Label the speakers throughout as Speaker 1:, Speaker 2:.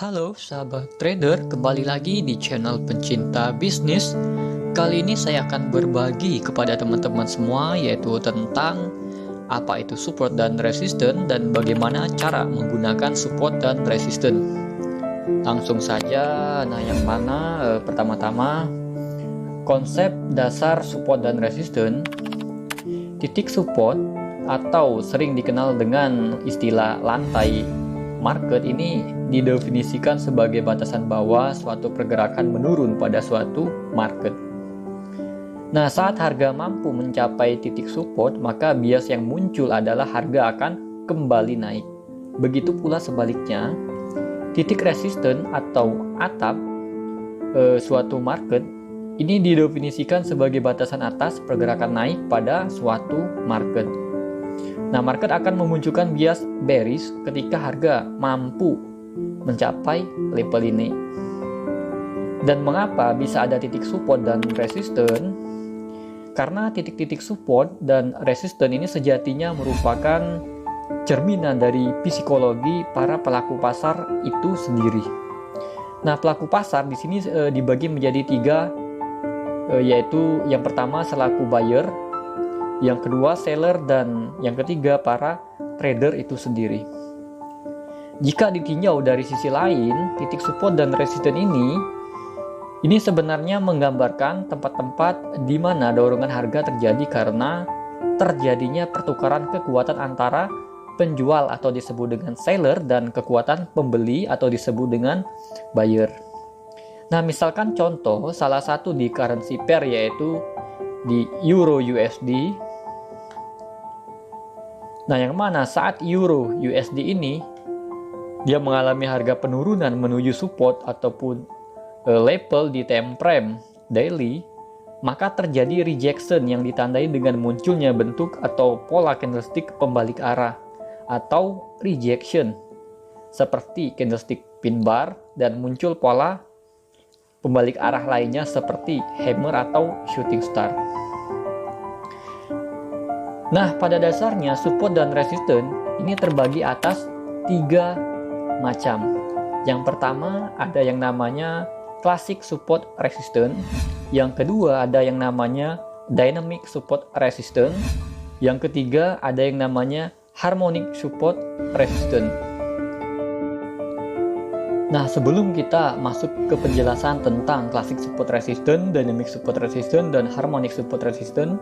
Speaker 1: Halo sahabat trader, kembali lagi di channel pencinta bisnis. Kali ini saya akan berbagi kepada teman-teman semua yaitu tentang apa itu support dan resistance dan bagaimana cara menggunakan support dan resistance. Langsung saja, yang mana pertama-tama konsep dasar support dan resistance. Titik support atau sering dikenal dengan istilah lantai market ini didefinisikan sebagai batasan bawah suatu pergerakan menurun pada suatu market. Nah, saat harga mampu mencapai titik support, maka bias yang muncul adalah harga akan kembali naik. Begitu pula sebaliknya, titik resistance atau atap suatu market ini didefinisikan sebagai batasan atas pergerakan naik pada suatu market. Nah, market akan memunculkan bias bearish ketika harga mampu mencapai level ini. Dan mengapa bisa ada titik support dan resistance? Karena titik-titik support dan resistance ini sejatinya merupakan cerminan dari psikologi para pelaku pasar itu sendiri. Nah, pelaku pasar di sini dibagi menjadi tiga, yaitu yang pertama selaku buyer, yang kedua seller, dan yang ketiga para trader itu sendiri. Jika ditinjau dari sisi lain, titik support dan resistance ini sebenarnya menggambarkan tempat-tempat di mana dorongan harga terjadi karena terjadinya pertukaran kekuatan antara penjual atau disebut dengan seller dan kekuatan pembeli atau disebut dengan buyer. Nah, misalkan contoh salah satu di currency pair yaitu di Euro USD. Nah, yang mana saat Euro USD ini dia mengalami harga penurunan menuju support ataupun level di time frame daily, maka terjadi rejection yang ditandai dengan munculnya bentuk atau pola candlestick pembalik arah atau rejection seperti candlestick pin bar, dan muncul pola pembalik arah lainnya seperti hammer atau shooting star. Nah, pada dasarnya support dan resistance ini terbagi atas tiga macam. Yang pertama ada yang namanya classic support resistance, yang kedua ada yang namanya dynamic support resistance, yang ketiga ada yang namanya harmonic support resistance. Nah, sebelum kita masuk ke penjelasan tentang classic support resistance, dynamic support resistance, dan harmonic support resistance,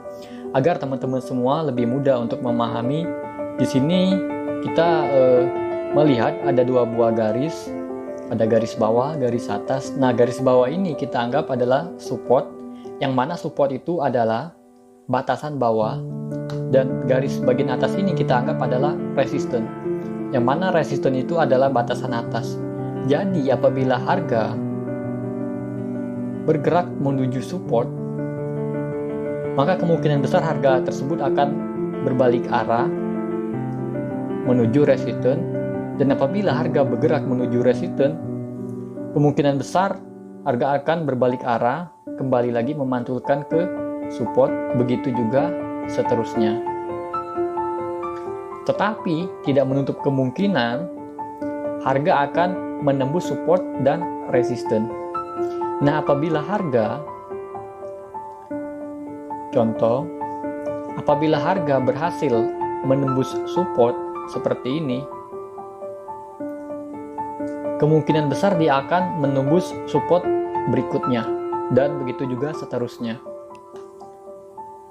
Speaker 1: agar teman-teman semua lebih mudah untuk memahami, di sini kita melihat ada dua buah garis, ada garis bawah, garis atas. Nah, garis bawah ini kita anggap adalah support, yang mana support itu adalah batasan bawah, dan garis bagian atas ini kita anggap adalah resistance, yang mana resistance itu adalah batasan atas. Jadi apabila harga bergerak menuju support, maka kemungkinan besar harga tersebut akan berbalik arah menuju resistance. Dan apabila harga bergerak menuju resistance, kemungkinan besar harga akan berbalik arah, kembali lagi memantulkan ke support, begitu juga seterusnya. Tetapi tidak menutup kemungkinan harga akan menembus support dan resistance. Nah, apabila harga berhasil menembus support seperti ini, kemungkinan besar dia akan menembus support berikutnya, dan begitu juga seterusnya.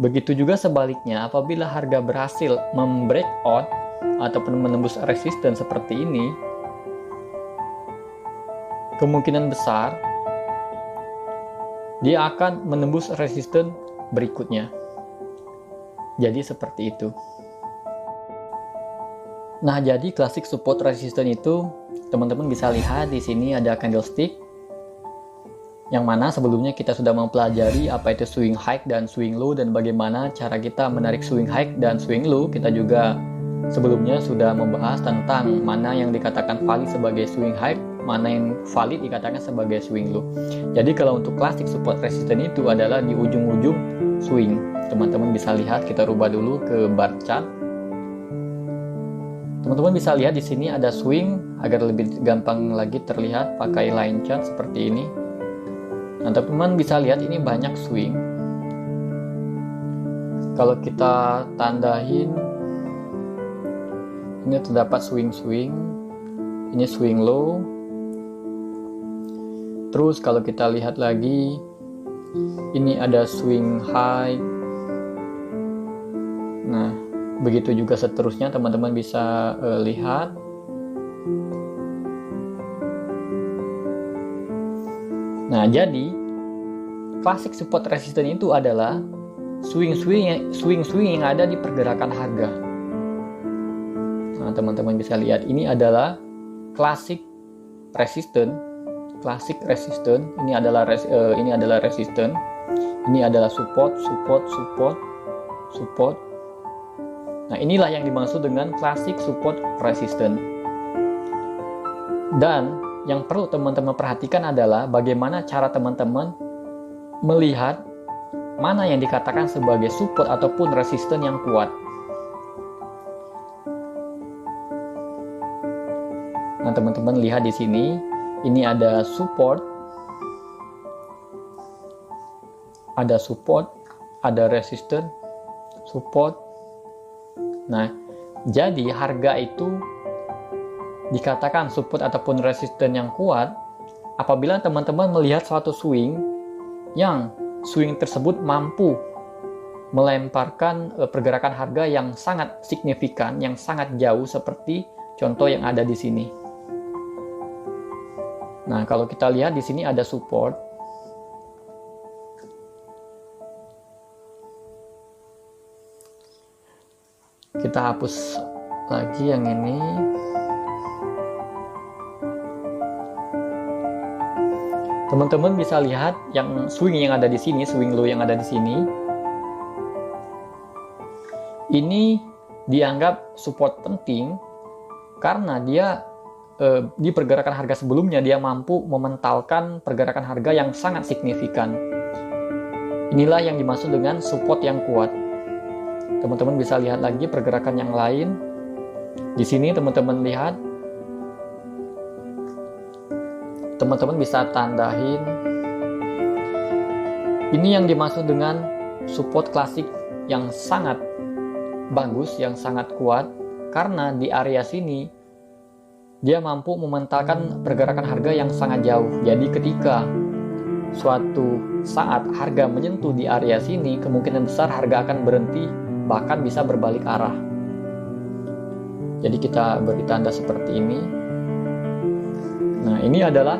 Speaker 1: Begitu juga sebaliknya, apabila harga berhasil membreakout ataupun menembus resistance seperti ini, kemungkinan besar dia akan menembus resistance berikutnya. Jadi seperti itu. Nah, jadi classic support resistance itu teman-teman bisa lihat di sini ada candlestick, yang mana sebelumnya kita sudah mempelajari apa itu swing high dan swing low dan bagaimana cara kita menarik swing high dan swing low. Kita juga sebelumnya sudah membahas tentang mana yang dikatakan valid sebagai swing high, mana yang valid dikatakan sebagai swing low. Jadi kalau untuk classic support resistance itu adalah di ujung-ujung swing. Teman-teman bisa lihat, kita rubah dulu ke bar chart. Teman-teman bisa lihat di sini ada swing, agar lebih gampang lagi terlihat pakai line chart seperti ini. Nah, teman-teman bisa lihat ini banyak swing. Kalau kita tandain, ini terdapat swing-swing, ini swing low. Terus kalau kita lihat lagi, ini ada swing high. Nah, begitu juga seterusnya, teman-teman bisa lihat. Nah, jadi classic support resistance itu adalah swing-swing yang ada di pergerakan harga. Nah, teman-teman bisa lihat ini adalah classic resistance. Ini adalah resistance. Ini adalah support. Nah, inilah yang dimaksud dengan classic support resistance. Dan yang perlu teman-teman perhatikan adalah bagaimana cara teman-teman melihat mana yang dikatakan sebagai support ataupun resistance yang kuat. Nah, teman-teman lihat di sini, ini ada support, ada resistance, support. Nah, jadi harga itu dikatakan support ataupun resistance yang kuat apabila teman-teman melihat suatu swing yang swing tersebut mampu melemparkan pergerakan harga yang sangat signifikan, yang sangat jauh seperti contoh yang ada di sini. Nah, kalau kita lihat di sini ada support. Kita hapus lagi yang ini. Teman-teman bisa lihat yang swing yang ada di sini, swing low yang ada di sini. Ini dianggap support penting karena dia di pergerakan harga sebelumnya dia mampu mementalkan pergerakan harga yang sangat signifikan. Inilah yang dimaksud dengan support yang kuat. Teman-teman bisa lihat lagi pergerakan yang lain. Di sini teman-teman lihat, teman-teman bisa tandain. Ini yang dimaksud dengan support klasik yang sangat bagus, yang sangat kuat, karena di area sini dia mampu mementalkan pergerakan harga yang sangat jauh. Jadi ketika suatu saat harga menyentuh di area sini, kemungkinan besar harga akan berhenti, bahkan bisa berbalik arah. Jadi kita beri tanda seperti ini. Nah, ini adalah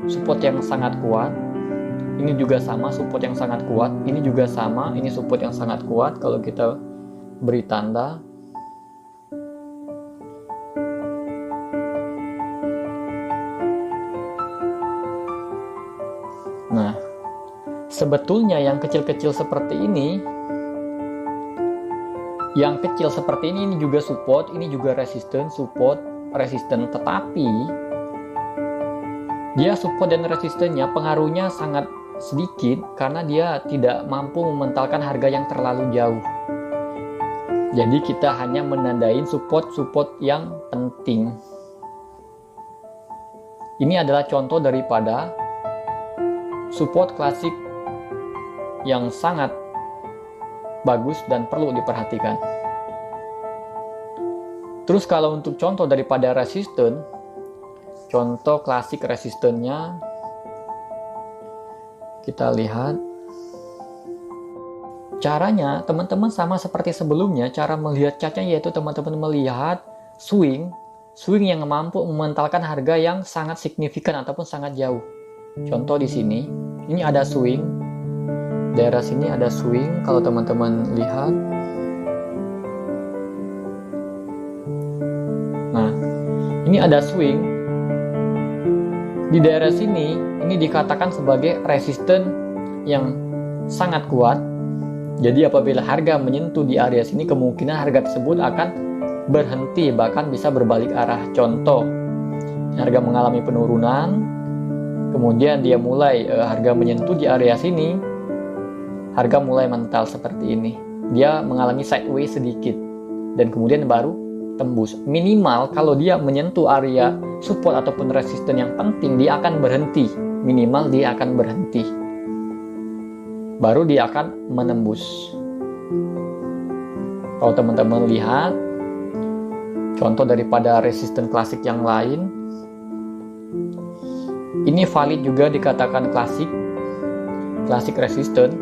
Speaker 1: support yang sangat kuat. Ini juga sama, support yang sangat kuat. Ini juga sama, ini support yang sangat kuat. Kalau kita beri tanda. Nah, sebetulnya yang kecil-kecil seperti ini, ini juga support, ini juga resistance, support, resistance, tetapi dia support dan resistennya pengaruhnya sangat sedikit karena dia tidak mampu mementalkan harga yang terlalu jauh. Jadi kita hanya menandain support yang penting. Ini adalah contoh daripada support klasik yang sangat bagus dan perlu diperhatikan. Terus kalau untuk contoh daripada resistance, contoh klasik resistennya kita lihat. Caranya teman-teman sama seperti sebelumnya, cara melihat chartnya yaitu teman-teman melihat swing yang mampu mementalkan harga yang sangat signifikan ataupun sangat jauh. Contoh di sini, ini ada swing, daerah sini ada swing. Kalau teman-teman lihat, nah ini ada swing di daerah sini. Ini dikatakan sebagai resisten yang sangat kuat. Jadi apabila harga menyentuh di area sini, kemungkinan harga tersebut akan berhenti, bahkan bisa berbalik arah. Contoh, harga mengalami penurunan, kemudian dia mulai harga menyentuh di area sini, harga mulai mental seperti ini. Dia mengalami sideways sedikit, dan kemudian baru tembus. Minimal kalau dia menyentuh area support ataupun resisten yang penting, dia akan berhenti. Minimal dia akan berhenti. Baru dia akan menembus. Kalau teman-teman lihat contoh daripada resisten klasik yang lain, ini valid juga dikatakan klasik resisten,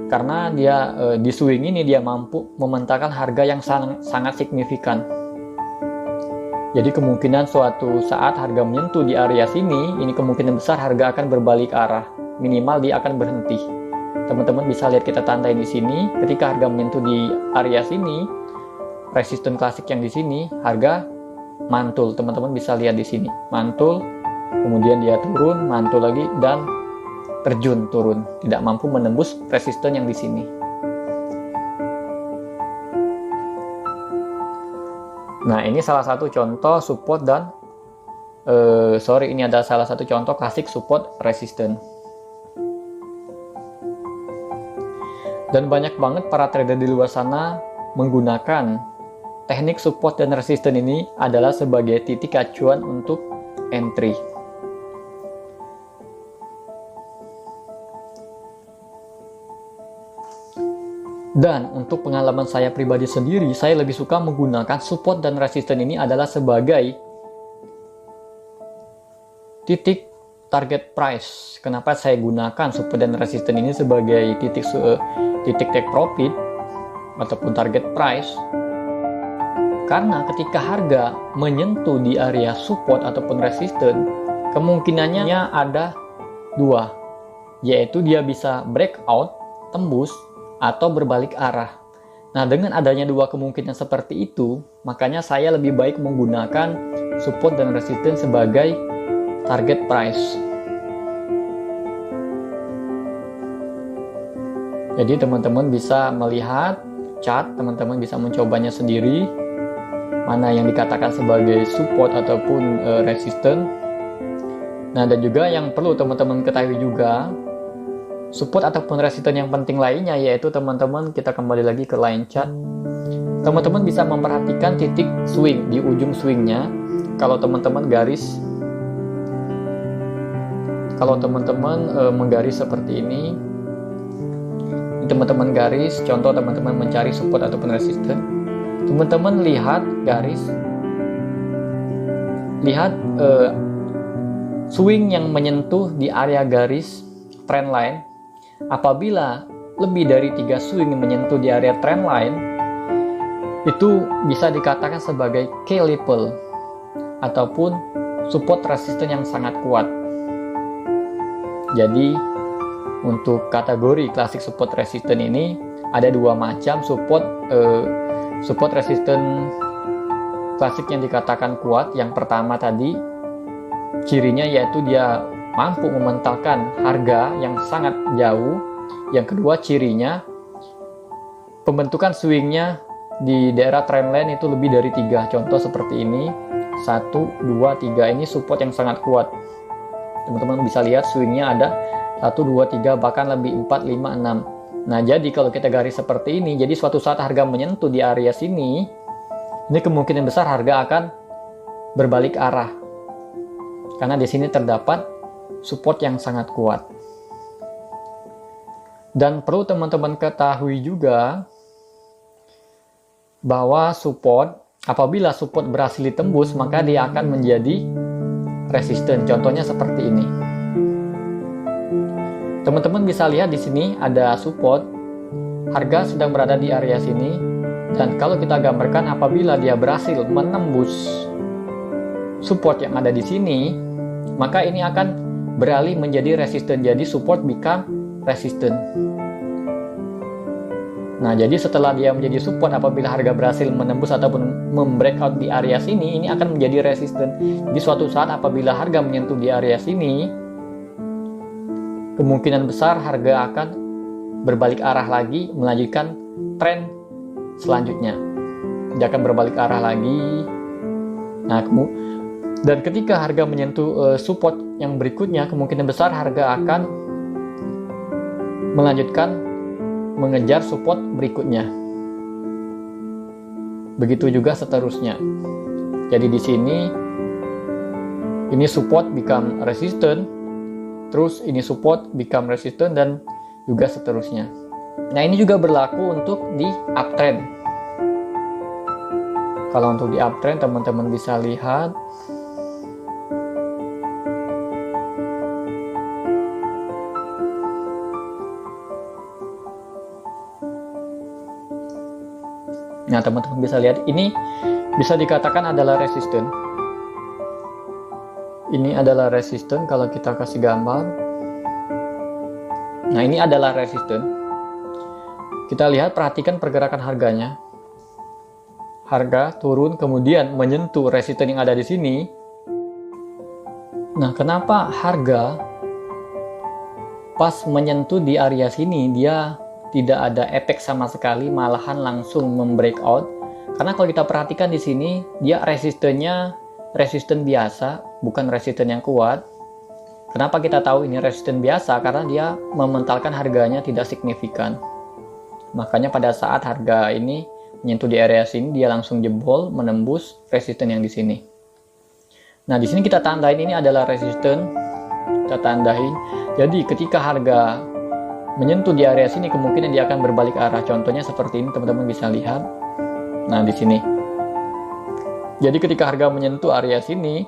Speaker 1: karena dia di swing ini dia mampu membentangkan harga yang sangat signifikan. Jadi kemungkinan suatu saat harga menyentuh di area sini, ini kemungkinan besar harga akan berbalik arah. Minimal dia akan berhenti. Teman-teman bisa lihat kita tandai di sini, ketika harga menyentuh di area sini, resisten klasik yang di sini, harga mantul. Teman-teman bisa lihat di sini, mantul, kemudian dia turun, mantul lagi, dan terjun turun, tidak mampu menembus resisten yang di sini. Nah, ini salah satu contoh support dan ini adalah salah satu contoh klasik support resisten. Dan banyak banget para trader di luar sana menggunakan teknik support dan resisten ini adalah sebagai titik acuan untuk entry. Dan untuk pengalaman saya pribadi sendiri, saya lebih suka menggunakan support dan resisten ini adalah sebagai titik target price. Kenapa saya gunakan support dan resisten ini sebagai titik take profit ataupun target price? Karena ketika harga menyentuh di area support ataupun resisten, kemungkinannya ada dua, yaitu dia bisa breakout, tembus, atau berbalik arah. Nah, dengan adanya dua kemungkinan seperti itu, makanya saya lebih baik menggunakan support dan resisten sebagai target price. Jadi teman-teman bisa melihat chart, teman-teman bisa mencobanya sendiri, mana yang dikatakan sebagai support ataupun resisten. Nah, dan juga yang perlu teman-teman ketahui juga, support ataupun resisten yang penting lainnya yaitu teman-teman, kita kembali lagi ke line chart. Teman-teman bisa memperhatikan titik swing di ujung swingnya. Kalau teman-teman menggaris seperti ini, teman-teman garis, contoh teman-teman mencari support ataupun resisten, teman-teman lihat swing yang menyentuh di area garis trend line. Apabila lebih dari 3 swing menyentuh di area trend line, itu bisa dikatakan sebagai key level ataupun support resisten yang sangat kuat. Jadi untuk kategori klasik support resisten ini ada dua macam support resisten klasik yang dikatakan kuat. Yang pertama tadi cirinya yaitu dia mampu mementalkan harga yang sangat jauh. Yang kedua cirinya pembentukan swingnya di daerah trendline itu lebih dari 3. Contoh seperti ini, 1, 2, 3, ini support yang sangat kuat. Teman-teman bisa lihat swingnya ada 1, 2, 3, bahkan lebih 4, 5, 6. Nah, jadi kalau kita garis seperti ini, jadi suatu saat harga menyentuh di area sini, ini kemungkinan besar harga akan berbalik arah. Karena di sini terdapat support yang sangat kuat. Dan perlu teman-teman ketahui juga bahwa apabila support berhasil ditembus, maka dia akan menjadi resisten. Contohnya seperti ini. Teman-teman bisa lihat di sini ada support, harga sedang berada di area sini, dan kalau kita gambarkan apabila dia berhasil menembus support yang ada di sini, maka ini akan beralih menjadi resisten. Jadi support become resisten. Nah, jadi setelah dia menjadi support, apabila harga berhasil menembus ataupun membreakout di area sini, ini akan menjadi resisten. Jadi suatu saat apabila harga menyentuh di area sini, kemungkinan besar harga akan berbalik arah lagi, melanjutkan tren selanjutnya. Dia akan berbalik arah lagi. Nah, dan ketika harga menyentuh support yang berikutnya, kemungkinan besar harga akan melanjutkan mengejar support berikutnya. Begitu juga seterusnya. Jadi di sini ini support become resistant, terus ini support become resistant, dan juga seterusnya. Nah, ini juga berlaku untuk di uptrend. Kalau untuk di uptrend, teman-teman bisa lihat nah, teman-teman bisa lihat ini bisa dikatakan adalah resisten. Ini adalah resisten kalau kita kasih gambar. Nah, ini adalah resisten. Kita lihat, perhatikan pergerakan harganya. Harga turun kemudian menyentuh resisten yang ada di sini. Nah, kenapa harga pas menyentuh di area sini dia tidak ada efek sama sekali, malahan langsung membreakout? Karena kalau kita perhatikan di sini, dia resistennya resisten biasa, bukan resisten yang kuat. Kenapa kita tahu ini resisten biasa? Karena dia mementalkan harganya tidak signifikan. Makanya pada saat harga ini menyentuh di area sini, dia langsung jebol, menembus resisten yang di sini. Nah, di sini kita tandain ini adalah resisten, kita tandain. Jadi ketika harga menyentuh di area sini, kemungkinan dia akan berbalik arah. Contohnya seperti ini, teman-teman bisa lihat. Nah, di sini. Jadi ketika harga menyentuh area sini,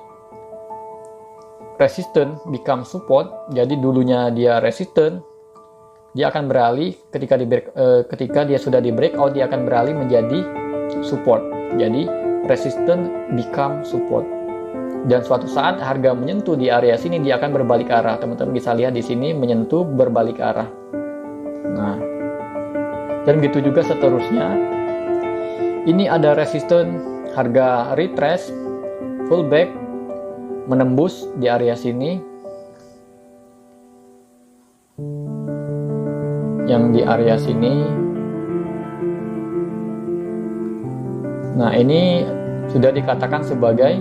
Speaker 1: resisten become support. Jadi dulunya dia resisten, dia akan beralih ketika dia sudah di breakout, dia akan beralih menjadi support. Jadi resistance become support. Dan suatu saat harga menyentuh di area sini, dia akan berbalik arah. Teman-teman bisa lihat di sini menyentuh berbalik arah. Nah, dan begitu juga seterusnya. Ini ada resistance, harga retrace, pullback, menembus di area sini. Yang di area sini. Nah, ini sudah dikatakan sebagai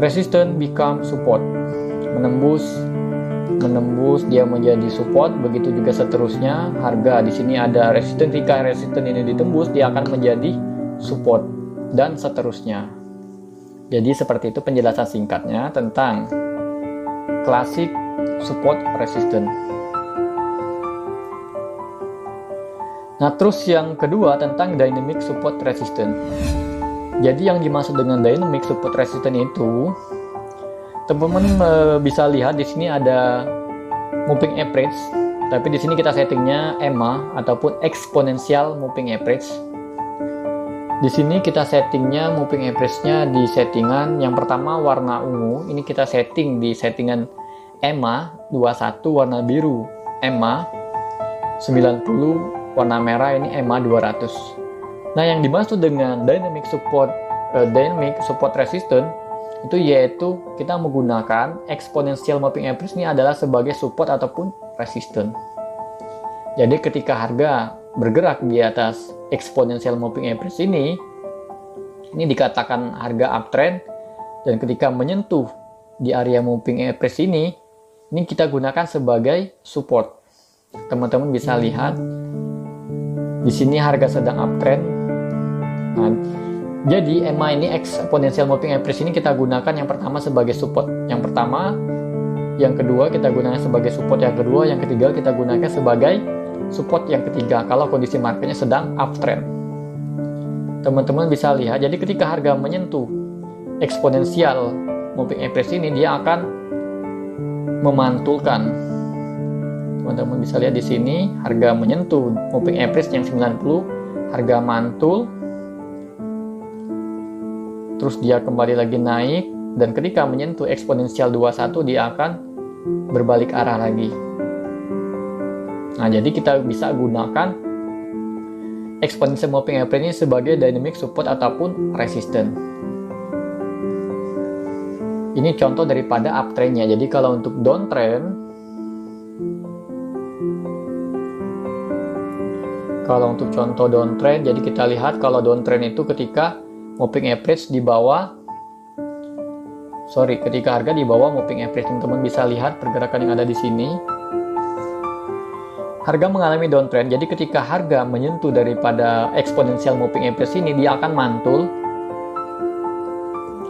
Speaker 1: resistance become support. Menembus dia menjadi support, begitu juga seterusnya. Harga di sini ada resistance, jika resistance ini ditembus, dia akan menjadi support dan seterusnya. Jadi seperti itu penjelasan singkatnya tentang klasik support resistance. Nah, terus yang kedua tentang dynamic support resistance. Jadi yang dimaksud dengan dynamic support resistance itu, teman-teman bisa lihat di sini ada moving average, tapi di sini kita settingnya EMA ataupun exponential moving average. Di sini kita settingnya moving average-nya di settingan yang pertama warna ungu, ini kita setting di settingan EMA 21, warna biru EMA 90, warna merah ini EMA 200. Nah, yang dimaksud dengan dynamic support resistance itu yaitu kita menggunakan exponential moving average ini adalah sebagai support ataupun resistance. Jadi ketika harga bergerak di atas exponential moving average ini dikatakan harga uptrend, dan ketika menyentuh di area moving average ini kita gunakan sebagai support. Teman-teman bisa lihat di sini harga sedang uptrend. Nah, jadi EMA ini exponential moving average ini kita gunakan yang pertama sebagai support. Yang pertama, yang kedua kita gunakan sebagai support yang kedua, yang ketiga kita gunakan sebagai support yang ketiga kalau kondisi marketnya sedang uptrend. Teman-teman bisa lihat, jadi ketika harga menyentuh exponential moving average ini, dia akan memantulkan. Teman-teman bisa lihat di sini harga menyentuh moving average yang 90, harga mantul, terus dia kembali lagi naik, dan ketika menyentuh eksponensial 21 dia akan berbalik arah lagi. Nah, jadi kita bisa gunakan exponential moving average ini sebagai dynamic support ataupun resistance. Ini contoh daripada uptrendnya. Jadi kalau untuk downtrend, kalau untuk contoh downtrend, jadi kita lihat kalau downtrend itu ketika moving average di bawah, ketika harga di bawah moving average. Teman-teman bisa lihat pergerakan yang ada di sini. harga mengalami downtrend. Jadi ketika harga menyentuh daripada exponential moving average ini, dia akan mantul.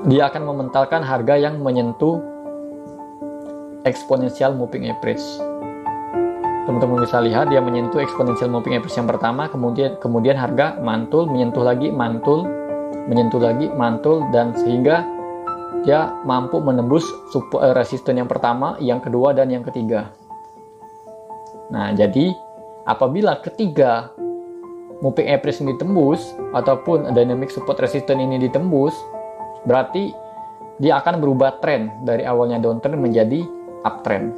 Speaker 1: Dia akan mementalkan harga yang menyentuh exponential moving average. Teman-teman bisa lihat dia menyentuh exponential moving average yang pertama, kemudian harga mantul, menyentuh lagi, mantul, menyentuh lagi, mantul, dan sehingga dia mampu menembus resisten yang pertama, yang kedua, dan yang ketiga. Nah, jadi apabila ketiga moving average ini ditembus ataupun dynamic support resistance ini ditembus, berarti dia akan berubah tren dari awalnya downtrend menjadi uptrend.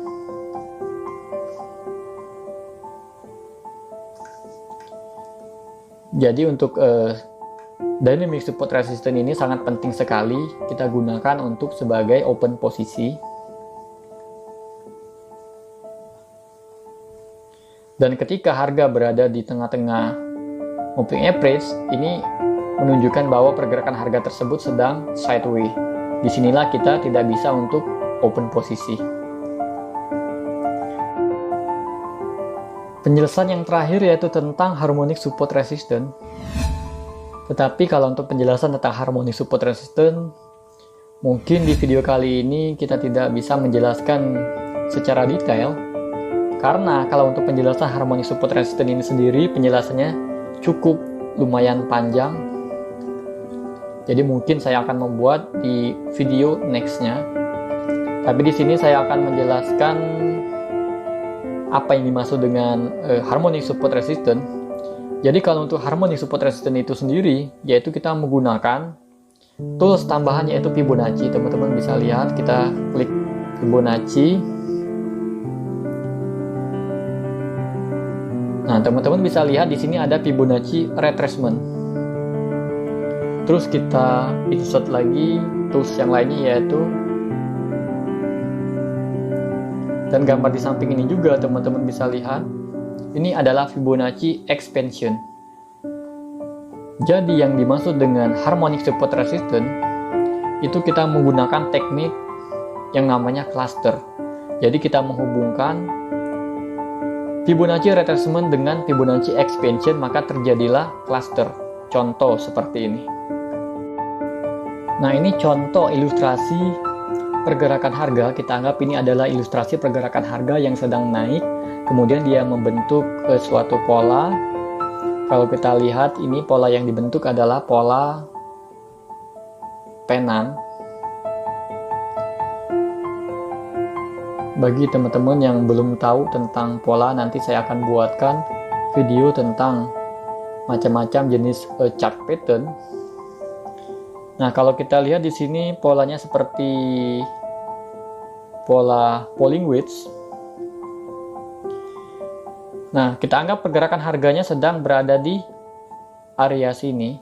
Speaker 1: Jadi untuk dynamic support resistance ini sangat penting sekali kita gunakan untuk sebagai open posisi. Dan ketika harga berada di tengah-tengah moving average, ini menunjukkan bahwa pergerakan harga tersebut sedang sideways. Disinilah kita tidak bisa untuk open posisi. Penjelasan yang terakhir yaitu tentang harmonic support resistance. Tetapi kalau untuk penjelasan tentang harmonic support resistance, mungkin di video kali ini kita tidak bisa menjelaskan secara detail, karena kalau untuk penjelasan harmonic support resistance ini sendiri, penjelasannya cukup lumayan panjang. Jadi mungkin saya akan membuat di video nextnya. Tapi di sini saya akan menjelaskan apa yang dimaksud dengan harmonic support resistance. Jadi kalau untuk harmonic support resistance itu sendiri, yaitu kita menggunakan tools tambahan yaitu Fibonacci. Teman-teman bisa lihat, kita klik Fibonacci. Nah, teman-teman bisa lihat di sini ada Fibonacci retracement. Terus kita insert lagi tools yang lainnya yaitu, dan gambar di samping ini juga teman-teman bisa lihat, ini adalah Fibonacci expansion. Jadi yang dimaksud dengan harmonic support resistance itu kita menggunakan teknik yang namanya cluster. Jadi kita menghubungkan Fibonacci retracement dengan Fibonacci expansion, maka terjadilah cluster. Contoh seperti ini. Nah, ini contoh ilustrasi pergerakan harga. Kita anggap ini adalah ilustrasi pergerakan harga yang sedang naik, kemudian dia membentuk suatu pola. Kalau kita lihat, ini pola yang dibentuk adalah pola penan. Bagi teman-teman yang belum tahu tentang pola, nanti saya akan buatkan video tentang macam-macam jenis chart pattern. Nah, kalau kita lihat di sini polanya seperti pola falling wedge. Nah, kita anggap pergerakan harganya sedang berada di area sini.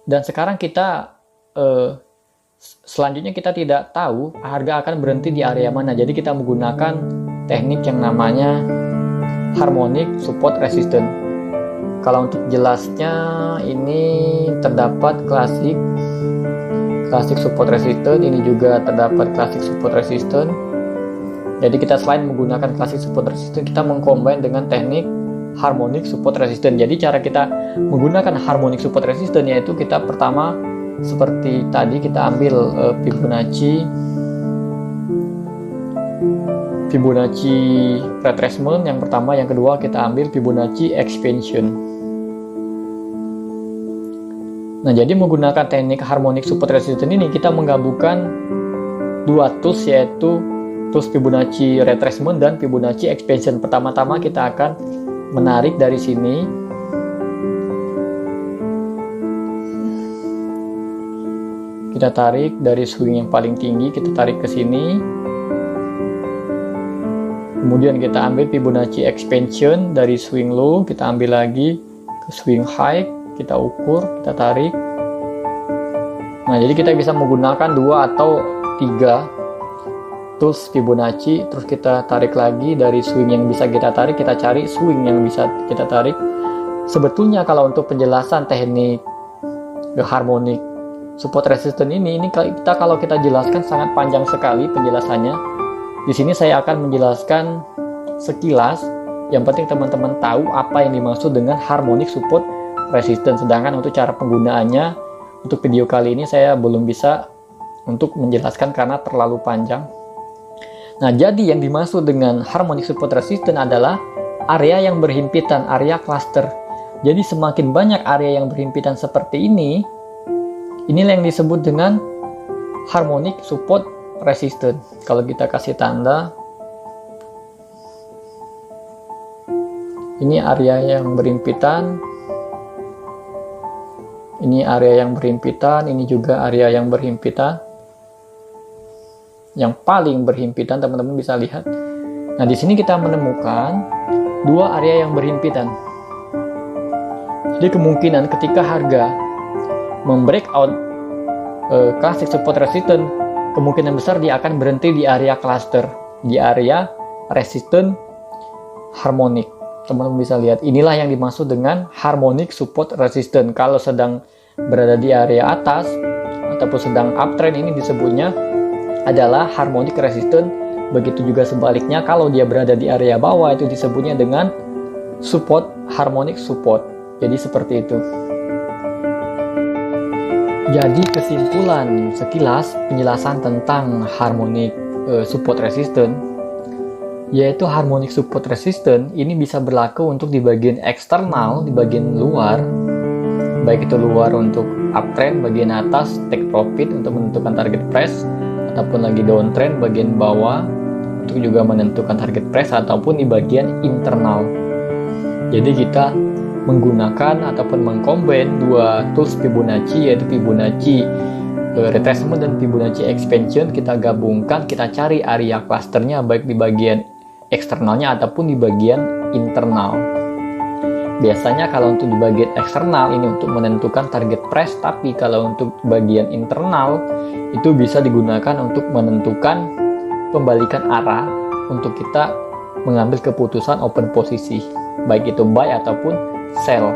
Speaker 1: Dan sekarang kita selanjutnya kita tidak tahu harga akan berhenti di area mana. Jadi kita menggunakan teknik yang namanya harmonic support resistance. Kalau untuk jelasnya, ini terdapat classic support resistance, ini juga terdapat classic support resistance. Jadi kita selain menggunakan classic support resistance, kita mengcombine dengan teknik harmonic support resistance. Jadi cara kita menggunakan harmonic support resistance yaitu kita pertama seperti tadi kita ambil Fibonacci retracement yang pertama, yang kedua kita ambil Fibonacci expansion. Nah, jadi menggunakan teknik harmonic support resistance ini kita menggabungkan dua tools yaitu tools Fibonacci retracement dan Fibonacci expansion. Pertama-tama kita akan menarik dari sini. Kita tarik dari swing yang paling tinggi, kita tarik ke sini. Kemudian kita ambil Fibonacci expansion dari swing low, kita ambil lagi ke swing high, kita ukur, kita tarik. Nah, jadi kita bisa menggunakan 2 atau 3 tools Fibonacci, terus kita tarik lagi dari swing yang bisa kita tarik, kita cari swing yang bisa kita tarik. Sebetulnya kalau untuk penjelasan teknik harmonic support resistance ini kalau kita jelaskan sangat panjang sekali penjelasannya. Di sini saya akan menjelaskan sekilas. Yang penting teman-teman tahu apa yang dimaksud dengan harmonic support resistance. Sedangkan untuk cara penggunaannya, untuk video kali ini saya belum bisa untuk menjelaskan karena terlalu panjang. Nah, jadi yang dimaksud dengan harmonic support resistance adalah area yang berhimpitan, area cluster. Jadi semakin banyak area yang berhimpitan seperti ini, inilah yang disebut dengan harmonic support resistance. Kalau kita kasih tanda, ini area yang berhimpitan, ini area yang berhimpitan, ini juga area yang berhimpitan. Yang paling berhimpitan, teman-teman bisa lihat. Nah, di sini kita menemukan dua area yang berhimpitan. Jadi kemungkinan ketika harga membreakout classic support resistance, kemungkinan besar dia akan berhenti di area cluster, di area resistance harmonic. Teman-teman bisa lihat, inilah yang dimaksud dengan harmonic support resistance. Kalau sedang berada di area atas ataupun sedang uptrend, ini disebutnya adalah harmonic resistance. Begitu juga sebaliknya, kalau dia berada di area bawah, itu disebutnya dengan support, harmonic support. Jadi seperti itu. Jadi kesimpulan sekilas penjelasan tentang harmonic support resistance, yaitu harmonic support resistance ini bisa berlaku untuk di bagian eksternal, di bagian luar, baik itu luar untuk uptrend, bagian atas take profit untuk menentukan target price, ataupun lagi downtrend bagian bawah untuk juga menentukan target price, ataupun di bagian internal. Jadi kita menggunakan ataupun mengcombine dua tools Fibonacci, yaitu Fibonacci retracement dan Fibonacci expansion. Kita gabungkan, kita cari area clusternya baik di bagian eksternalnya ataupun di bagian internal. Biasanya kalau untuk di bagian eksternal ini untuk menentukan target price, tapi kalau untuk bagian internal itu bisa digunakan untuk menentukan pembalikan arah untuk kita mengambil keputusan open posisi, baik itu buy ataupun sell.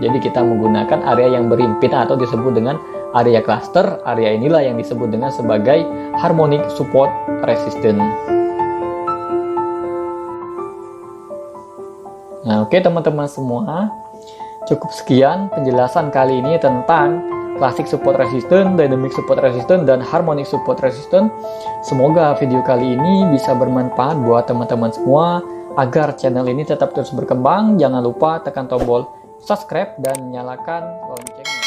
Speaker 1: Jadi kita menggunakan area yang berhimpitan atau disebut dengan area cluster. Area inilah yang disebut dengan sebagai harmonic support resistance. Nah, oke teman-teman semua, cukup sekian penjelasan kali ini tentang classic support resistance, dynamic support resistance, dan harmonic support resistance. Semoga video kali ini bisa bermanfaat buat teman-teman semua. Agar channel ini tetap terus berkembang, jangan lupa tekan tombol subscribe dan nyalakan loncengnya.